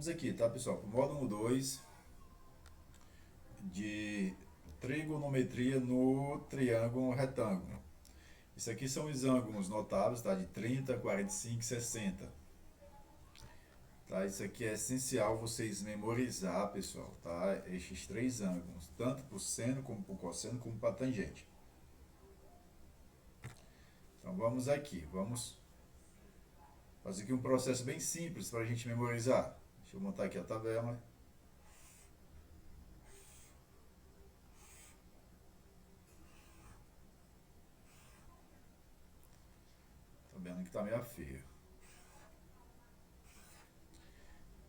Vamos aqui, tá, pessoal? Para o módulo 2 de trigonometria no triângulo retângulo. Isso aqui são os ângulos notáveis, tá? De 30, 45 e 60. Tá? Isso aqui é essencial vocês memorizar, pessoal, tá? Estes três ângulos, tanto para o seno, como para o cosseno, como para a tangente. Então vamos aqui, vamos fazer aqui um processo bem simples para a gente memorizar. Deixa eu montar aqui a tabela. Tá vendo que tá meio feio.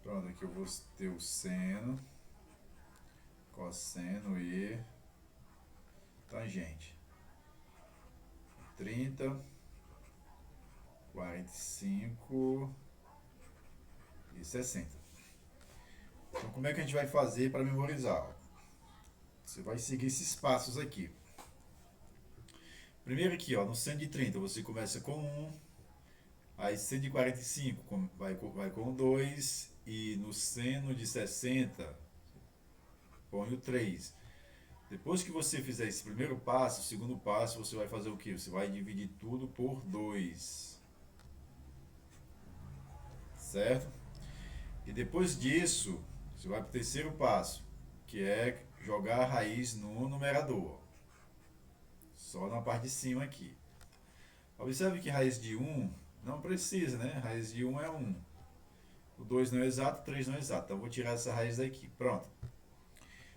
Pronto, aqui eu vou ter o seno, cosseno e tangente. 30, 45 e 60. Então, como é que a gente vai fazer para memorizar? Você vai seguir esses passos aqui. Primeiro aqui, ó, no seno de 30, você começa com 1, aí seno de 45 vai com 2, e no seno de 60 põe o 3. Depois que você fizer esse primeiro passo, o segundo passo, você vai fazer o que? Você vai dividir tudo por 2. Certo? E depois disso, você vai para o terceiro passo, que é jogar a raiz no numerador. Só na parte de cima aqui. Observe que raiz de 1 não precisa, né? Raiz de 1 é 1. O 2 não é exato, o 3 não é exato. Então eu vou tirar essa raiz daqui. Pronto.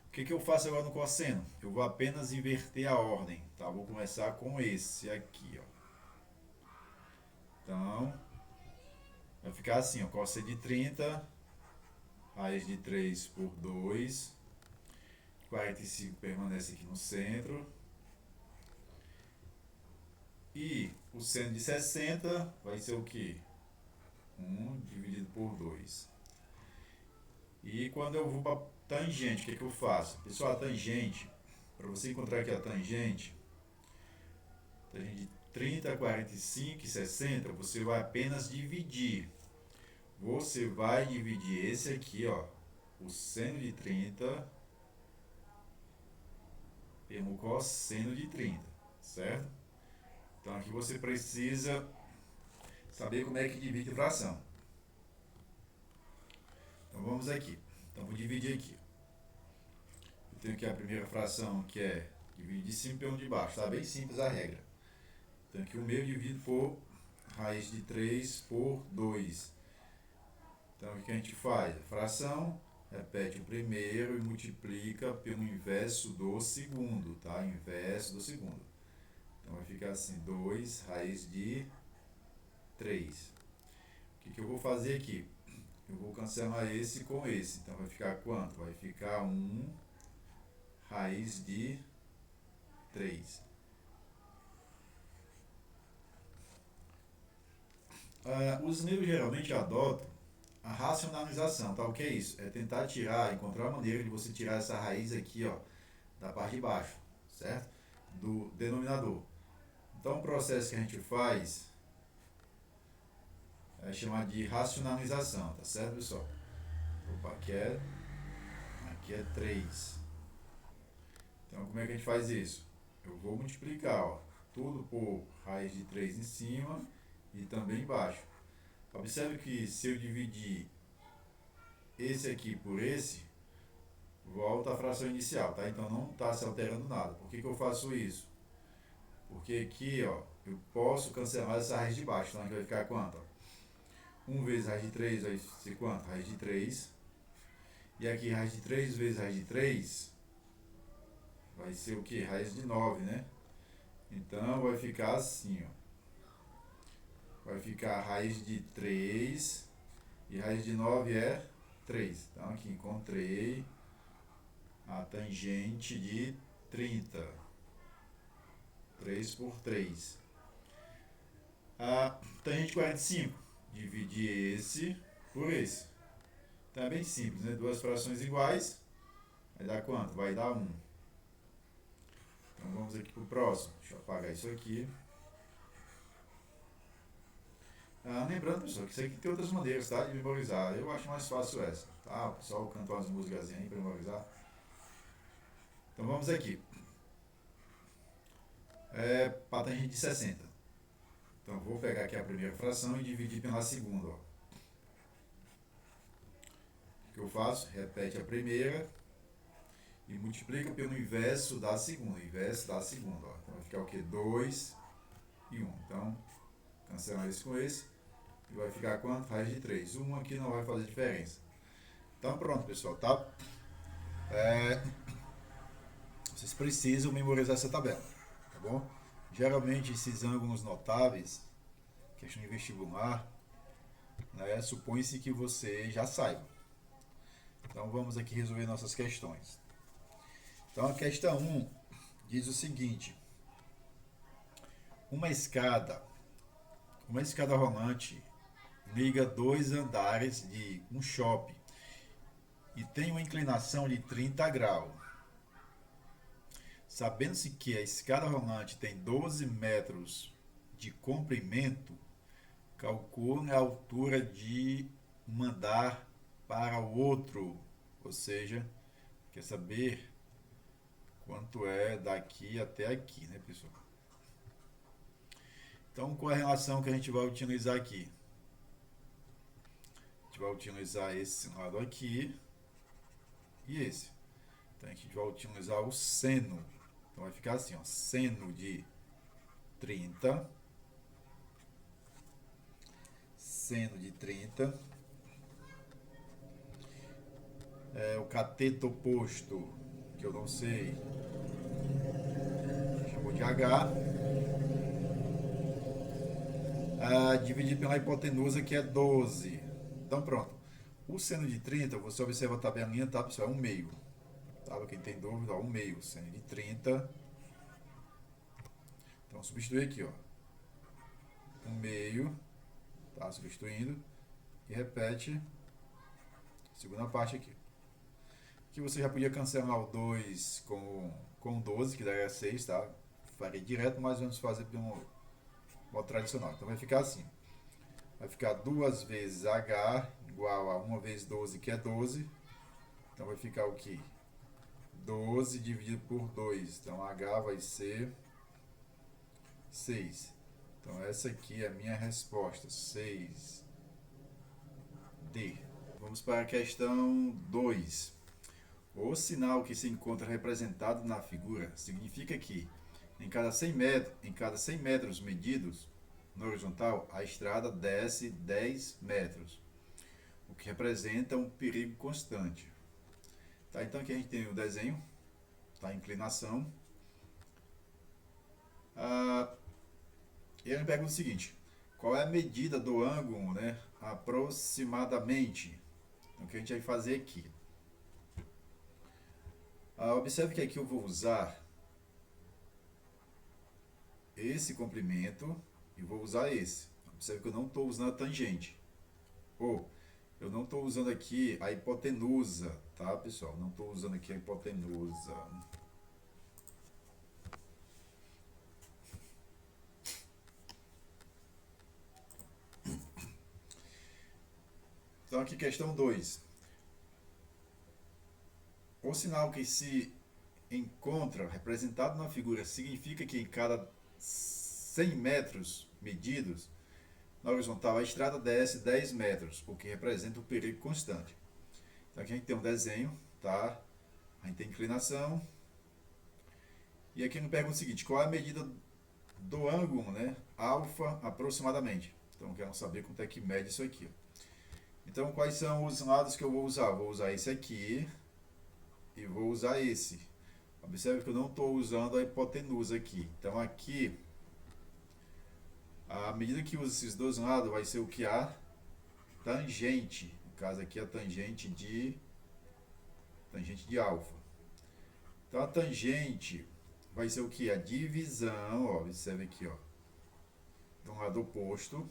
O que eu faço agora no cosseno? Eu vou apenas inverter a ordem. Tá? Vou começar com esse aqui. Ó. Então, vai ficar assim. Ó, cosseno de 30, raiz de 3 por 2. 45 permanece aqui no centro. E o seno de 60 vai ser o que? 1 dividido por 2. E quando eu vou para tangente, o que eu faço? Pessoal, a tangente, para você encontrar aqui a tangente de 30, 45 e 60, você vai apenas dividir. Você vai dividir esse aqui, ó, o seno de 30 pelo cosseno de 30, certo? Então aqui você precisa saber como é que divide fração. Então vamos aqui. Então vou dividir aqui. Eu tenho aqui a primeira fração, que é dividir de cima pelo de baixo. Tá bem simples a regra. Então aqui o meio dividido por raiz de 3 por 2. Então o que a gente faz? A fração, repete o primeiro e multiplica pelo inverso do segundo, tá? Inverso do segundo. Então vai ficar assim, 2 raiz de 3. O que eu vou fazer aqui? Eu vou cancelar esse com esse. Então vai ficar quanto? Vai ficar 1 raiz de 3. Os livros geralmente adotam a racionalização, tá? O que é isso? É tentar tirar, encontrar uma maneira de você tirar essa raiz aqui, ó, da parte de baixo, certo? Do denominador. Então o processo que a gente faz é chamado de racionalização, tá certo, pessoal? Opa, aqui é 3. Então como é que a gente faz isso? Eu vou multiplicar, ó, tudo por raiz de 3 em cima e também embaixo. Observe que se eu dividir esse aqui por esse, volta a fração inicial, tá? Então não está se alterando nada. Por que eu faço isso? Porque aqui, ó, eu posso cancelar essa raiz de baixo. Então aqui vai ficar quanto? 1 vezes raiz de 3 vai ser quanto? Raiz de 3. E aqui raiz de 3 vezes raiz de 3 vai ser o que? Raiz de 9, né? Então vai ficar assim, ó. Vai ficar raiz de 3 e raiz de 9 é 3. Então aqui encontrei a tangente de 30. 3 por 3. A tangente de 45. Divide esse por esse. Então é bem simples, né? Duas frações iguais. Vai dar quanto? Vai dar 1. Então vamos aqui para o próximo. Deixa eu apagar isso aqui. Lembrando, pessoal, que isso aqui tem outras maneiras, tá, de memorizar. Eu acho mais fácil essa, tá? O pessoal canta umas músicas aí para memorizar. Então vamos aqui. Para tangente de 60. Então vou pegar aqui a primeira fração e dividir pela segunda. Ó. O que eu faço? Repete a primeira e multiplica pelo inverso da segunda. Inverso da segunda. Ó. Então vai ficar o que? 2 e 1. Então, cancela esse com esse. E vai ficar quanto? Raiz de 3. 1 aqui não vai fazer diferença. Então pronto, pessoal, tá? Vocês precisam memorizar essa tabela, tá bom? Geralmente esses ângulos notáveis, questão de vestibular, né, supõe-se que você já saiba. Então vamos aqui resolver nossas questões. Então a questão 1 diz o seguinte: uma escada rolante liga dois andares de um shopping e tem uma inclinação de 30 graus. Sabendo-se que a escada rolante tem 12 metros de comprimento, calcule a altura de um andar para o outro. Ou seja, quer saber quanto é daqui até aqui, né, pessoal? Então, qual é a relação que a gente vai utilizar aqui? A gente vai utilizar esse lado aqui e esse. Então, a gente vai utilizar o seno. Então, vai ficar assim, ó, seno de 30. Seno de 30. O cateto oposto, que eu não sei, chamou de H. Dividido pela hipotenusa, que é 12. Então, pronto. O seno de 30, você observa a tabelinha, tá, pessoal? É 1 meio. Tá? Quem tem dúvida, ó, 1 meio. Seno de 30. Então, substituir aqui, ó. 1 meio. Tá? Substituindo. E repete a segunda parte aqui. Aqui você já podia cancelar o 2 com 12, que daria 6, tá? Faria direto, mas vamos fazer pelo modo tradicional. Então vai ficar assim. Vai ficar 2 vezes H igual a 1 vezes 12, que é 12. Então vai ficar o que? 12 dividido por 2. Então H vai ser 6. Então essa aqui é a minha resposta. 6D. Vamos para a questão 2. O sinal que se encontra representado na figura significa que em cada 100 metros medidos na horizontal, a estrada desce 10 metros, o que representa um perigo constante. Tá, então aqui a gente tem o desenho, tá, a inclinação. E ele pergunta o seguinte: qual é a medida do ângulo, né, aproximadamente? Então, o que a gente vai fazer aqui? Observe que aqui eu vou usar esse comprimento e vou usar esse. Observe que eu não estou usando a tangente. Ou eu não estou usando aqui a hipotenusa, tá, pessoal? Não estou usando aqui a hipotenusa. Então aqui questão 2. O sinal que se encontra representado na figura significa que em cada 100 metros medidos na horizontal a estrada desce 10 metros, o que representa um perigo constante. Então aqui a gente tem um desenho, tá? A gente tem inclinação. E aqui nos pergunta o seguinte: qual é a medida do ângulo, né, alfa aproximadamente? Então queremos saber quanto é que mede isso aqui. Então quais são os lados que eu vou usar? Vou usar esse aqui e vou usar esse. Observe que eu não estou usando a hipotenusa aqui. Então aqui, a medida que usa esses dois lados vai ser o que? A tangente. No caso aqui, a tangente de alfa. Então a tangente vai ser o que? A divisão, ó, observe aqui, ó, do lado oposto,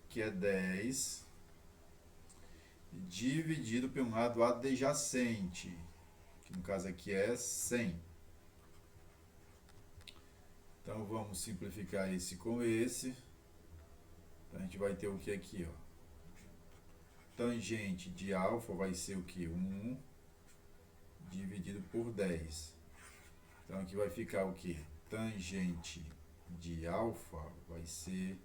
que é 10, dividido pelo lado adjacente, que no caso aqui é 100. Então vamos simplificar esse com esse. Então a gente vai ter o que aqui, ó? Tangente de alfa vai ser o que? 1 dividido por 10. Então aqui vai ficar o que? Tangente de alfa vai ser,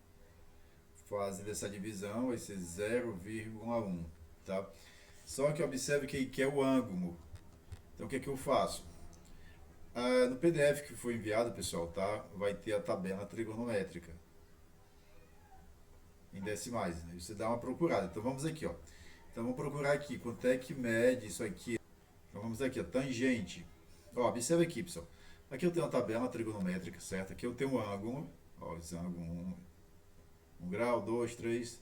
fazendo essa divisão, vai ser 0,1, tá? Só que observe que aqui é o ângulo. Então o que é que eu faço? No PDF que foi enviado, pessoal, tá? Vai ter a tabela trigonométrica em decimais, né? Você dá uma procurada. Então vamos aqui, ó. Então vamos procurar aqui quanto é que mede isso aqui. Então vamos aqui, ó, tangente. Ó, observe aqui, pessoal. Aqui eu tenho uma tabela trigonométrica, certo? Aqui eu tenho um ângulo, ó, esse ângulo 1 grau, 2, 3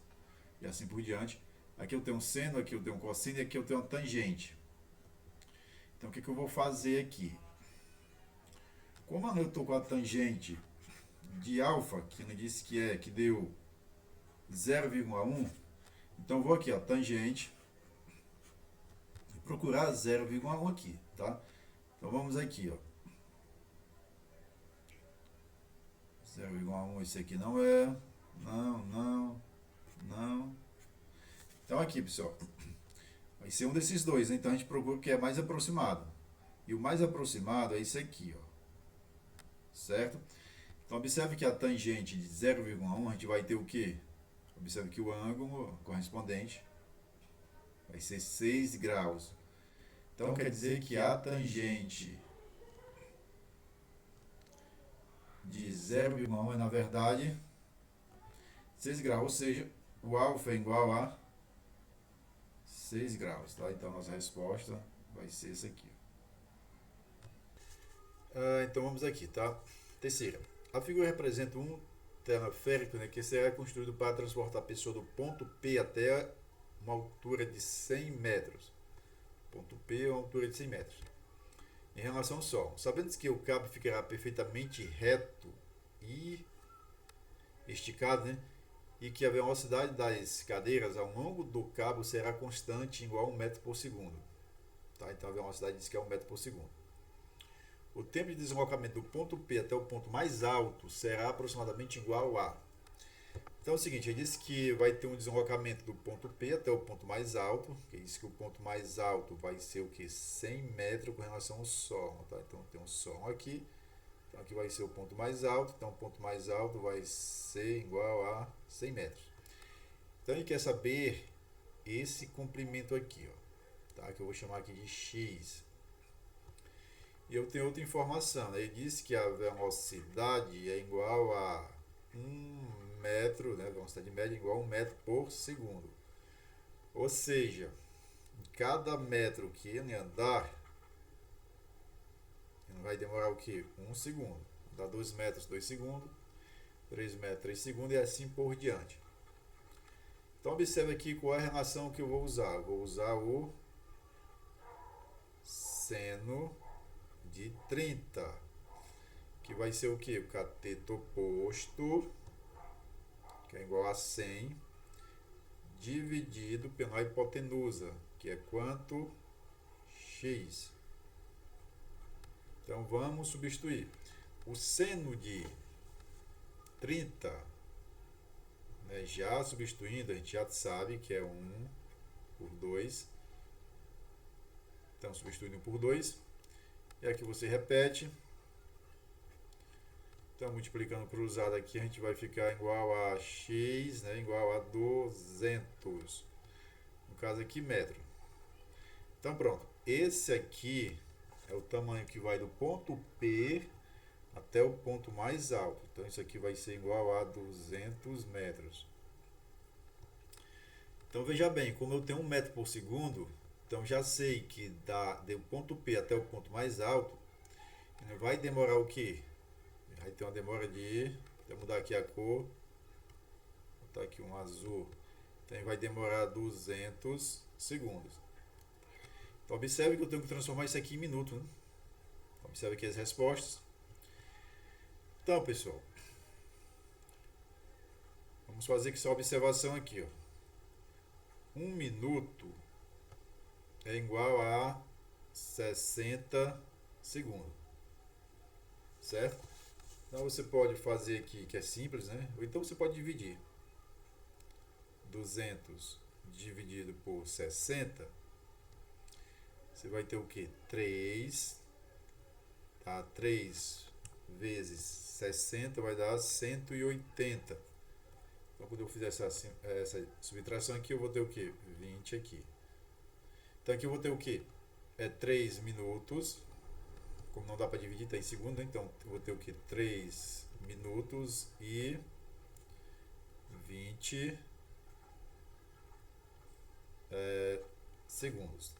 e assim por diante. Aqui eu tenho um seno, aqui eu tenho um cosseno e aqui eu tenho uma tangente. Então o que eu vou fazer aqui? Como eu estou com a tangente de alfa, que não disse que deu 0,1, então eu vou aqui, ó, tangente, procurar 0,1 aqui, tá? Então vamos aqui, ó. 0,1, esse aqui não é, não. Então aqui, pessoal, vai ser um desses dois, né? Então a gente procura o que é mais aproximado. E o mais aproximado é esse aqui, ó. Certo? Então observe que a tangente de 0,1 a gente vai ter o quê? Observe que o ângulo correspondente vai ser 6 graus. Então quer dizer que a tangente de 0,1 é na verdade 6 graus, ou seja, o alfa é igual a 6 graus, tá? Então nossa resposta vai ser essa aqui. Então vamos aqui, tá? Terceira. A figura representa um teleférico, né, que será construído para transportar a pessoa do ponto P até uma altura de 100 metros. Ponto P é uma altura de 100 metros. Em relação ao Sol, sabendo que o cabo ficará perfeitamente reto e esticado, né, e que a velocidade das cadeiras ao longo do cabo será constante, igual a 1 metro por segundo. Tá? Então a velocidade diz que é 1 metro por segundo. O tempo de deslocamento do ponto P até o ponto mais alto será aproximadamente igual a... Então é o seguinte, ele disse que vai ter um deslocamento do ponto P até o ponto mais alto, que diz que o ponto mais alto vai ser o que? 100 metros com relação ao Sol. Tá? Então tem um Sol aqui, então aqui vai ser o ponto mais alto, então o ponto mais alto vai ser igual a 100 metros. Então ele quer saber esse comprimento aqui, ó, tá? Que eu vou chamar aqui de X. E eu tenho outra informação, né? Ele disse que a velocidade é igual a 1 metro, né? A velocidade média é igual a 1 metro por segundo. Ou seja, em cada metro que ele andar, ele vai demorar o que? 1 segundo. Dá 2 metros, 2 segundos. 3 metros, 3 segundos e assim por diante. Então observe aqui qual é a relação que eu vou usar. Eu vou usar o seno de 30, que vai ser o que? O cateto oposto, que é igual a 100, dividido pela hipotenusa, que é quanto? X. Então vamos substituir. O seno de 30, né, já substituindo, a gente já sabe que é 1 por 2. Então substituindo por 2. E aqui você repete. Então, multiplicando cruzado aqui, a gente vai ficar igual a x, né, igual a 200. No caso aqui, metro. Então, pronto. Esse aqui é o tamanho que vai do ponto P até o ponto mais alto. Então, isso aqui vai ser igual a 200 metros. Então, veja bem, como eu tenho 1 metro por segundo, então já sei que do ponto P até o ponto mais alto, vai demorar o quê? Vai ter uma demora de... Vou mudar aqui a cor. Vou botar aqui um azul. Então vai demorar 200 segundos. Então observe que eu tenho que transformar isso aqui em minuto, né? Observe aqui as respostas. Então, pessoal, vamos fazer essa observação aqui, ó. 1 minuto é igual a 60 segundos, certo? Então você pode fazer aqui, que é simples, né? Ou então você pode dividir. 200 dividido por 60, você vai ter o que? 3, tá? 3 vezes 60 vai dar 180. Então, quando eu fizer essa subtração aqui, eu vou ter o que? 20 aqui. Então, aqui eu vou ter o que? 3 minutos. Como não dá para dividir, está em segundo, né? Então eu vou ter o que? 3 minutos e 20 segundos.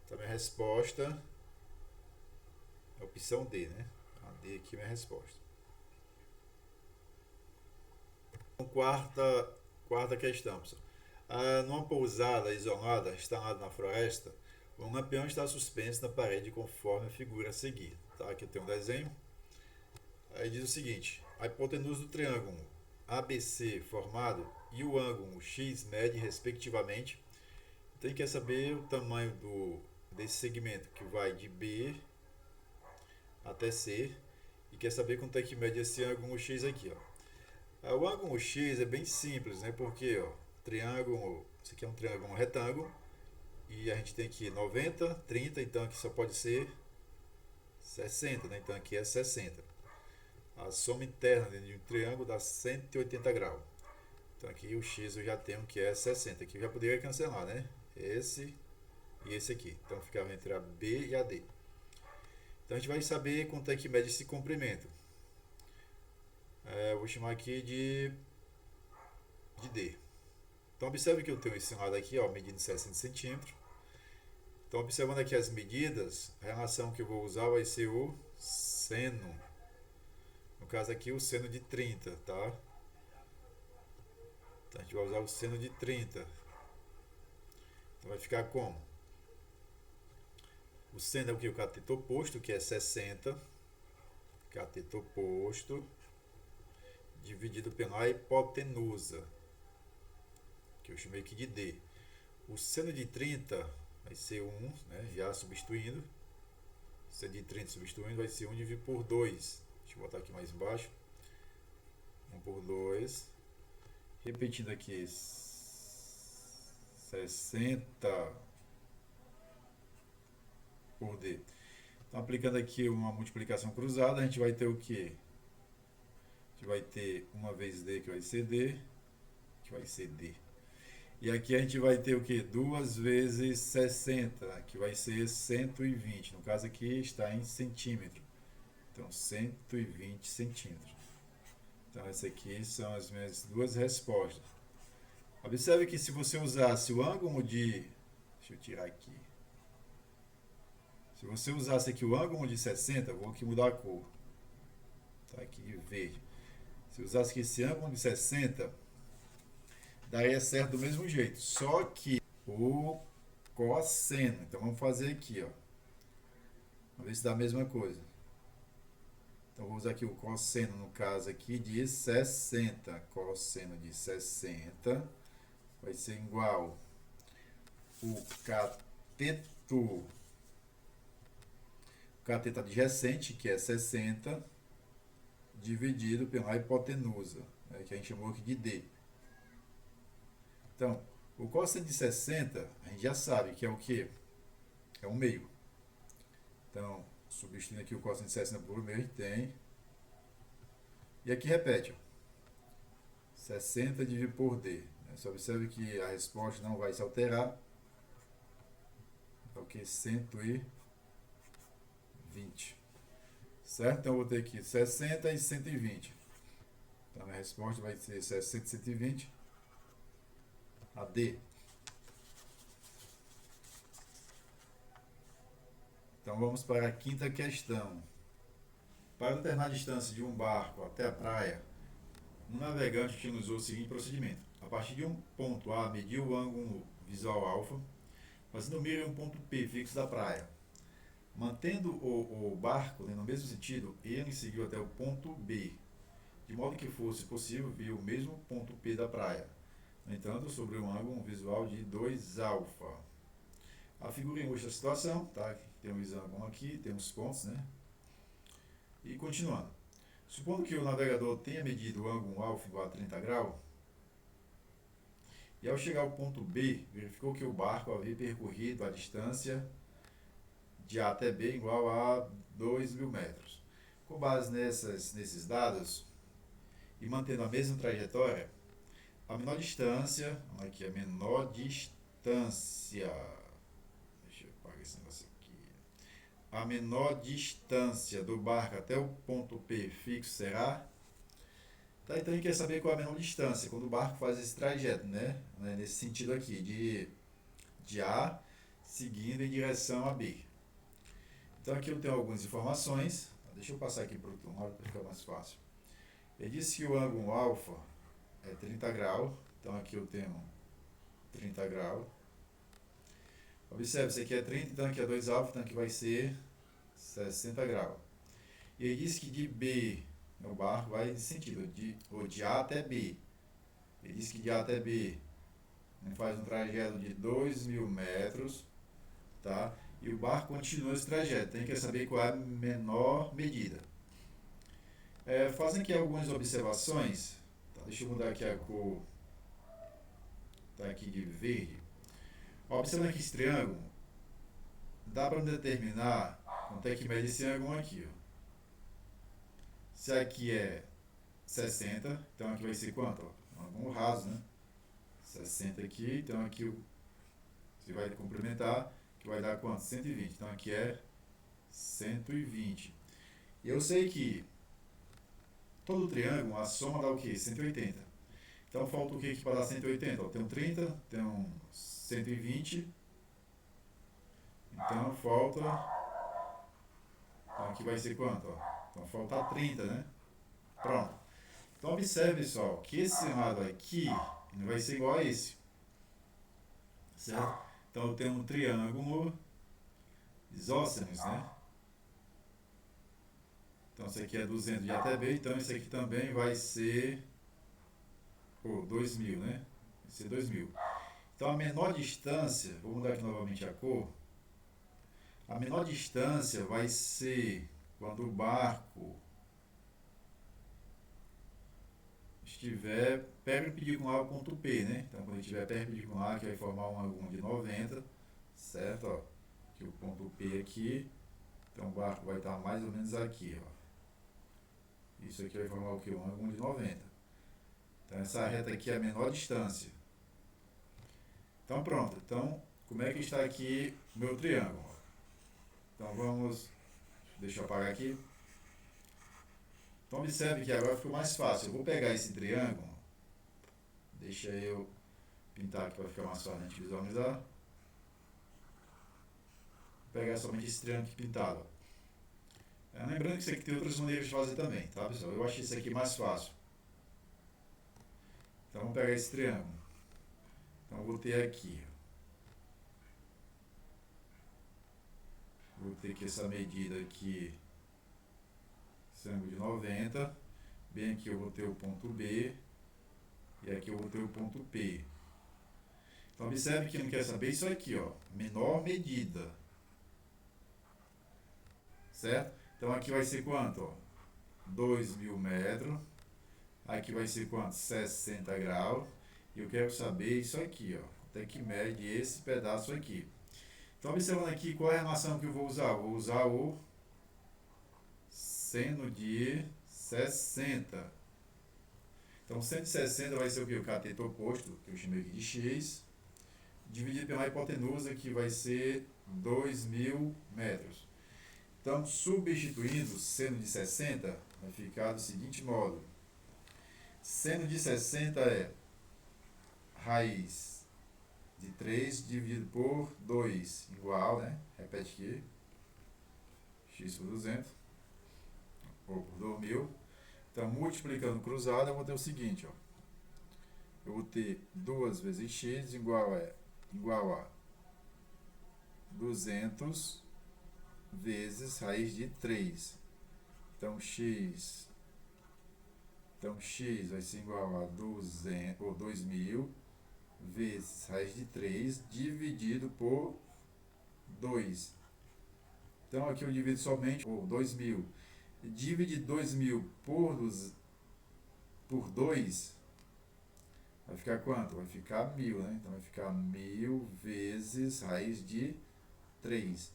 Então, minha resposta é a opção D, né? A D aqui é a minha resposta. Então, quarta questão, pessoal. Numa pousada isolada instalada na floresta, um lampião está suspenso na parede conforme a figura a seguir. Tá? Aqui eu tenho um desenho. Aí diz o seguinte: a hipotenusa do triângulo ABC formado e o ângulo X mede respectivamente. Então, quer saber o tamanho desse segmento que vai de B até C e quer saber quanto é que mede esse ângulo X aqui, ó. O ângulo X é bem simples, né? Porque, ó, triângulo, esse aqui é um triângulo retângulo e a gente tem aqui 90, 30, então aqui só pode ser 60, né? Então aqui é 60. A soma interna de um triângulo dá 180 graus. Então aqui o X eu já tenho que é 60. Aqui eu já poderia cancelar, né? Esse e esse aqui. Então ficava entre a B e a D. Então a gente vai saber quanto é que mede esse comprimento. Eu vou chamar aqui de D. Então observe que eu tenho esse lado aqui, ó, medindo 60 centímetros. Então observando aqui as medidas, a relação que eu vou usar vai ser o seno. No caso aqui o seno de 30, tá? Então a gente vai usar o seno de 30. Então vai ficar como? O seno é o que? O cateto oposto, que é 60. Cateto oposto dividido pela hipotenusa, que eu chamei aqui de D. O seno de 30 vai ser 1, né? Já substituindo. O seno de 30 substituindo vai ser 1 dividido por 2. Deixa eu botar aqui mais embaixo. 1 por 2. Repetindo aqui. 60 por D. Então, aplicando aqui uma multiplicação cruzada, a gente vai ter o que? A gente vai ter uma vez D, que vai ser D, que vai ser D. E aqui a gente vai ter o que? 2 vezes 60, que vai ser 120. No caso aqui está em centímetro. Então, 120 centímetros. Então, essas aqui são as minhas duas respostas. Observe que se você usasse o ângulo de... Deixa eu tirar aqui. Se você usasse aqui o ângulo de 60, vou aqui mudar a cor. Tá aqui verde. Se usasse aqui esse ângulo de 60, daria certo do mesmo jeito. Só que o cosseno. Então vamos fazer aqui, ó. Vamos ver se dá a mesma coisa. Então vou usar aqui o cosseno, no caso aqui, de 60. Cosseno de 60 vai ser igual o cateto adjacente, que é 60, dividido pela hipotenusa, né, que a gente chamou aqui de D. Então, o cosseno de 60, a gente já sabe que é o quê? É 1 meio. Então, substituindo aqui o cosseno de 60 por 1 meio, a gente tem. E aqui repete, ó, 60 dividido por D. Você observe que a resposta não vai se alterar. É o que? 120. Certo? Então eu vou ter aqui 60 e 120. Então a minha resposta vai ser 60 e 120. A D. Então vamos para a quinta questão. Para determinar a distância de um barco até a praia, um navegante utilizou o seguinte procedimento. A partir de um ponto A, mediu o ângulo visual alfa, fazendo mira em um ponto P fixo da praia. Mantendo o barco, né, no mesmo sentido, ele seguiu até o ponto B, de modo que fosse possível ver o mesmo ponto P da praia. No entanto, sobre um ângulo visual de 2 alfa. A figura ilustra a situação, tá? Tem um hexágono aqui, tem uns pontos, né? E continuando. Supondo que o navegador tenha medido o ângulo alfa igual a 30 graus, E ao chegar ao ponto B, verificou que o barco havia percorrido a distância de A até B igual a 2.000 metros. Com base nesses dados e mantendo a mesma trajetória, a menor distância, aqui a menor distância, deixa eu apagar esse negócio aqui. A menor distância do barco até o ponto P fixo será. Tá, então a gente quer saber qual é a menor distância quando o barco faz esse trajeto, né? Nesse sentido aqui, de A seguindo em direção a B. Então aqui eu tenho algumas informações. Deixa eu passar aqui para o outro lado para ficar mais fácil. Ele disse que o ângulo alfa é 30 graus. Então aqui eu tenho 30 graus. Observe, isso aqui é 30, então aqui é 2 alfa, então aqui vai ser 60 graus. E ele disse que de B, o barco vai em sentido, de A até B. Ele disse que de A até B faz um trajeto de 2.000 metros, tá? E o barco continua esse trajeto. Tem que saber qual é a menor medida. Fazem aqui algumas observações. Tá, deixa eu mudar aqui a cor. Tá aqui de verde. Observando aqui esse triângulo, dá para determinar quanto é que mede esse ângulo aqui. Ó. Se aqui é 60, então aqui vai ser quanto? Ó? Um ângulo raso, né? 60 aqui, então aqui você vai complementar, que vai dar quanto? 120. Então aqui é 120. E eu sei que todo triângulo, a soma dá o quê? 180. Então falta o que aqui para dar 180? Ó, tem um 30, tem um 120. Então falta. Então aqui vai ser quanto? Ó? Então falta 30, né? Pronto. Então observe, pessoal, que esse lado aqui não vai ser igual a esse. Certo? Então eu tenho um triângulo isósceles, né? Então esse aqui é 200 de A até B, então esse aqui também vai ser 2.000, né? Vai ser 2.000. Então a menor distância, vou mudar aqui novamente a cor. A menor distância vai ser quando o barco estiver perpendicular ao ponto P, né? Então quando ele estiver perpendicular, que vai formar um ângulo de 90, certo? Ó, aqui o ponto P aqui, então o barco vai estar mais ou menos aqui, ó. Isso aqui vai formar o que? Um ângulo de 90. Então essa reta aqui é a menor distância. Então pronto. Então como é que está aqui o meu triângulo? Então vamos, deixa eu apagar aqui. Então observe que agora ficou mais fácil. Eu vou pegar esse triângulo, deixa eu pintar aqui para ficar mais fácil a gente visualizar. Vou pegar somente esse triângulo aqui pintado. Lembrando que isso aqui tem outras maneiras de fazer também, tá, pessoal? Eu achei isso aqui mais fácil. Então vamos pegar esse triângulo. Então vou ter aqui. Vou ter aqui essa medida aqui, esse ângulo de 90. Bem aqui eu vou ter o ponto B. E aqui eu vou ter o ponto P. Então observe que não quer saber isso aqui, ó. Menor medida. Certo? Então aqui vai ser quanto? Ó? 2.000 metros. Aqui vai ser quanto? 60 graus. E eu quero saber isso aqui, ó. Quanto é que mede esse pedaço aqui. Então observando aqui qual é a relação que eu vou usar. Vou usar o seno de 60. Então 160 vai ser o que? O cateto oposto, que eu chamei aqui de x, dividido pela hipotenusa, que vai ser 2.000 metros. Então, substituindo seno de 60, vai ficar do seguinte modo. Seno de 60 é raiz de 3 dividido por 2, igual, né? Repete aqui. X por 200, ou por 2.000. Então, multiplicando cruzado, eu vou ter o seguinte, ó. Eu vou ter 2 vezes x igual a 200 vezes raiz de 3. Então, x vai ser igual a 200, ou 2.000 vezes raiz de 3 dividido por 2. Então, aqui eu divido somente por 2.000. Dividir 2.000 por 2 Vai ficar quanto? Vai ficar 1000, né? Então vai ficar 1000 vezes raiz de 3.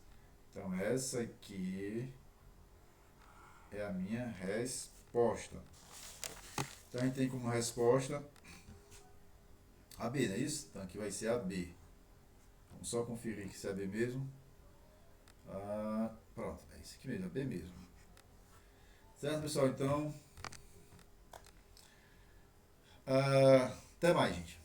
Então essa aqui é a minha resposta. Então a gente tem como resposta a B, não é isso? Então aqui vai ser a B. Vamos só conferir que se é B mesmo. Pronto, é isso aqui mesmo, é B mesmo. Certo, pessoal? Então, até mais, gente.